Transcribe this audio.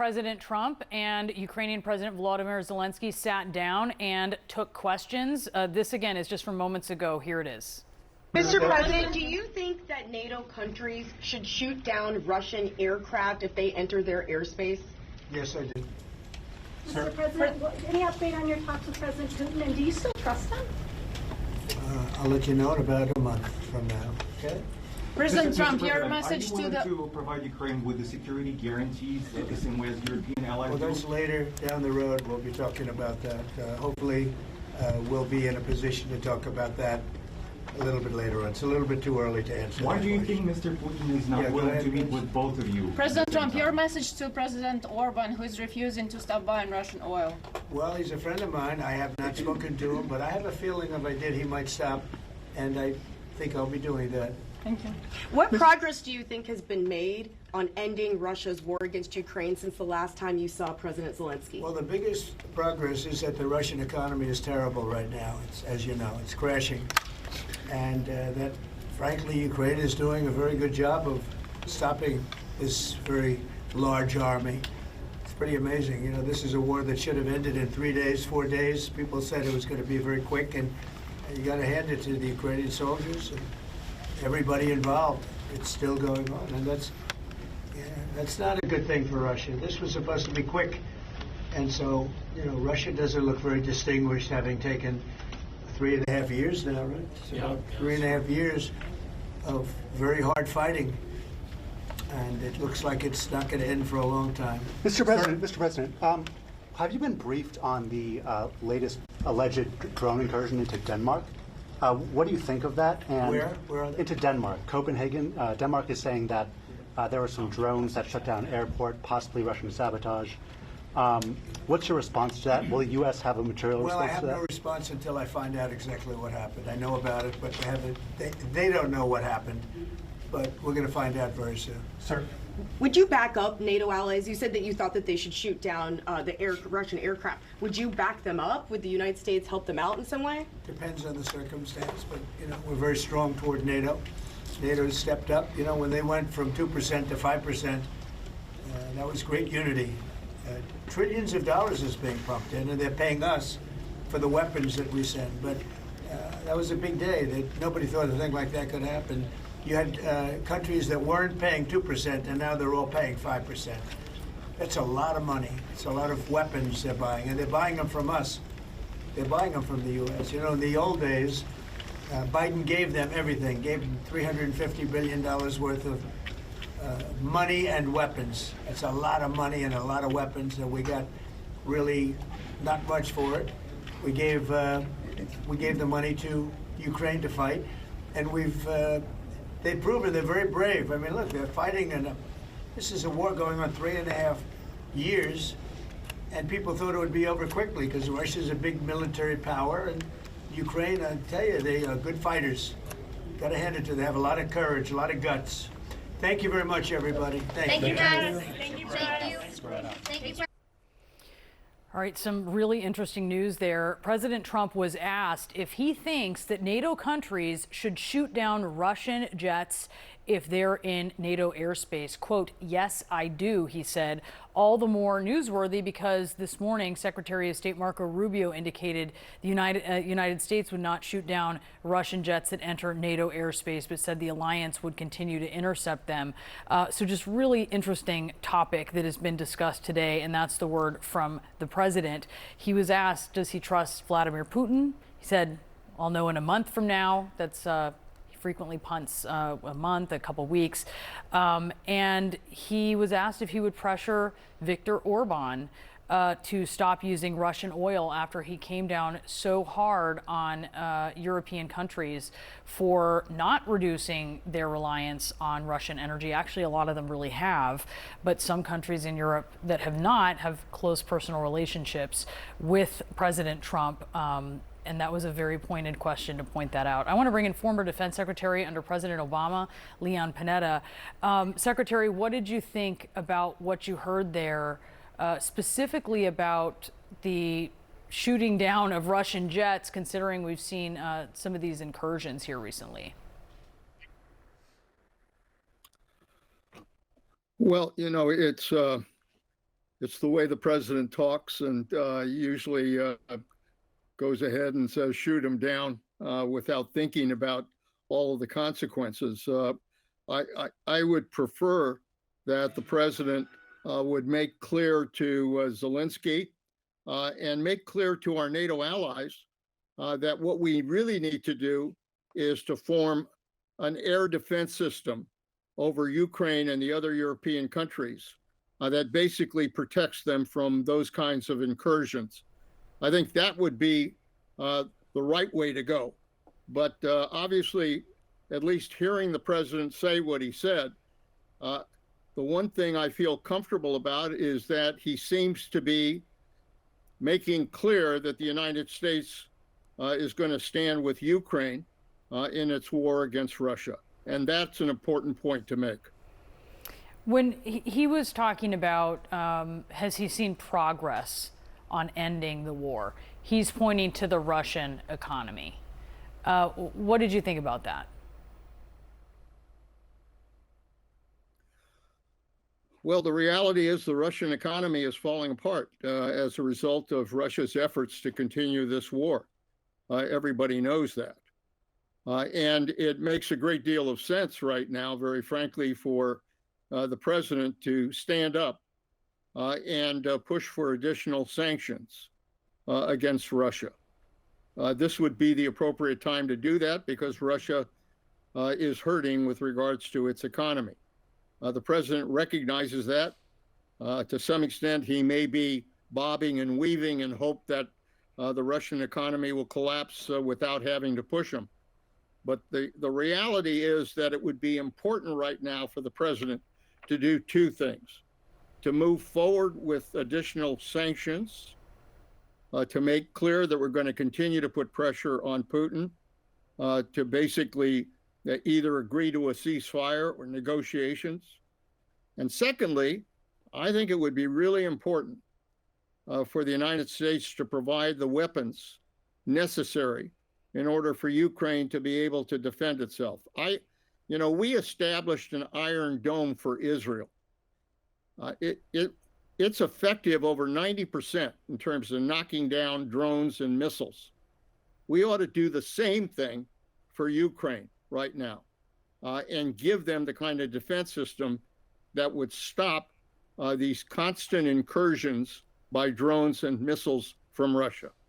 President Trump and Ukrainian President Volodymyr Zelensky sat down and took questions. This, again, is just from moments ago. Here it is. Mr. President, do you think that NATO countries should shoot down Russian aircraft if they enter their airspace? Yes, I do. Mr. President, any update on your talks with President Putin, and do you still trust him? I'll let you know in about a month from now, okay? President Trump, your message are you to willing the... to provide Ukraine with the security guarantees the same way as European allies Well, do? that's later down the road. We'll be talking about that. Hopefully, we'll be in a position to talk about that a little bit later on. It's a little bit too early to answer. Why that do you question. think Mr. Putin is not Yeah, go willing ahead, to meet Vince. with both of you? President at the same Trump, your time? message to President Orban, who is refusing to stop buying Russian oil. Well, he's a friend of mine. I have not spoken to him, but I have a feeling if I did, he might stop, and I think I'll be doing that. Thank you. What progress do you think has been made on ending Russia's war against Ukraine since the last time you saw President Zelensky? Well, the biggest progress is that the Russian economy is terrible right now. It's, as you know, it's crashing. And that, frankly, Ukraine is doing a very good job of stopping this very large army. It's pretty amazing. You know, this is a war that should have ended in 3 days, 4 days. People said it was going to be very quick, and you got to hand it to the Ukrainian soldiers and everybody involved. It's still going on, and that's not a good thing for Russia. This was supposed to be quick, and so, you know, Russia doesn't look very distinguished, having taken 3.5 years now, right? It's about 3.5 years of very hard fighting, and it looks like it's not going to end for a long time. Mr. President, have you been briefed on the latest alleged drone incursion into Denmark? What do you think of that? And Where are they? Into Denmark, Copenhagen. Denmark is saying that there were some drones that shut down an airport, possibly Russian sabotage. What's your response to that? Will the U.S. have a material Well, I response have to that? no response until I find out exactly what happened. I know about it, but they don't know what happened. But we're going to find out very soon. Sir. Would you back up NATO allies? You said that you thought that they should shoot down the Russian aircraft. Would you back them up? Would the United States help them out in some way? Depends on the circumstance, but, you know, we're very strong toward NATO. NATO has stepped up. You know, when they went from 2% to 5%, that was great unity. Trillions of dollars is being pumped in, and they're paying us for the weapons that we send. But that was a big day. Nobody thought a thing like that could happen. You had countries that weren't paying 2%, and now they're all paying 5%. That's a lot of money. It's a lot of weapons they're buying, and they're buying them from us. They're buying them from the U.S. You know, in the old days, Biden gave them everything, gave them $350 billion worth of money and weapons. It's a lot of money and a lot of weapons, and we got really not much for it. We gave the money to Ukraine to fight, and they've proven they're very brave. I mean, look, they're fighting, and this is a war going on 3.5 years, and people thought it would be over quickly because Russia's a big military power, and Ukraine, I tell you, they are good fighters. Got to hand it to them. They have a lot of courage, a lot of guts. Thank you very much, everybody. Thank you, guys. Thank you. Thank you. All right, some really interesting news there. President Trump was asked if he thinks that NATO countries should shoot down Russian jets if they're in NATO airspace. Quote, "Yes, I do," he said. All the more newsworthy because this morning, Secretary of State Marco Rubio indicated the United States would not shoot down Russian jets that enter NATO airspace, but said the alliance would continue to intercept them. So just really interesting topic that has been discussed today, and that's the word from the president. He was asked, does he trust Vladimir Putin? He said, I'll know in a month from now. That's frequently punts a month, a couple weeks. And he was asked if he would pressure Viktor Orban to stop using Russian oil after he came down so hard on European countries for not reducing their reliance on Russian energy. Actually, a lot of them really have, but some countries in Europe that have not have close personal relationships with President Trump. And that was a very pointed question to point that out. I want to bring in former Defense Secretary under President Obama, Leon Panetta. Secretary, what did you think about what you heard there, specifically about the shooting down of Russian jets, considering we've seen some of these incursions here recently? Well, you know, it's it's the way the president talks, and usually goes ahead and says shoot him down without thinking about all of the consequences. I would prefer that the president would make clear to Zelensky and make clear to our NATO allies that what we really need to do is to form an air defense system over Ukraine and the other European countries that basically protects them from those kinds of incursions. I think that would be the right way to go. But obviously, at least hearing the president say what he said, the one thing I feel comfortable about is that he seems to be making clear that the United States is going to stand with Ukraine in its war against Russia. And that's an important point to make. When he was talking about, has he seen progress on ending the war? He's pointing to the Russian economy. What did you think about that? Well, the reality is the Russian economy is falling apart as a result of Russia's efforts to continue this war. Everybody knows that. And it makes a great deal of sense right now, very frankly, for the president to stand up and push for additional sanctions against Russia. This would be the appropriate time to do that because Russia is hurting with regards to its economy. The president recognizes that. To some extent, he may be bobbing and weaving in hope that the Russian economy will collapse without having to push him. But the reality is that it would be important right now for the president to do two things: to move forward with additional sanctions, to make clear that we're going to continue to put pressure on Putin to basically either agree to a ceasefire or negotiations. And secondly, I think it would be really important for the United States to provide the weapons necessary in order for Ukraine to be able to defend itself. We established an Iron Dome for Israel. It's effective over 90% in terms of knocking down drones and missiles. We ought to do the same thing for Ukraine right now and give them the kind of defense system that would stop these constant incursions by drones and missiles from Russia.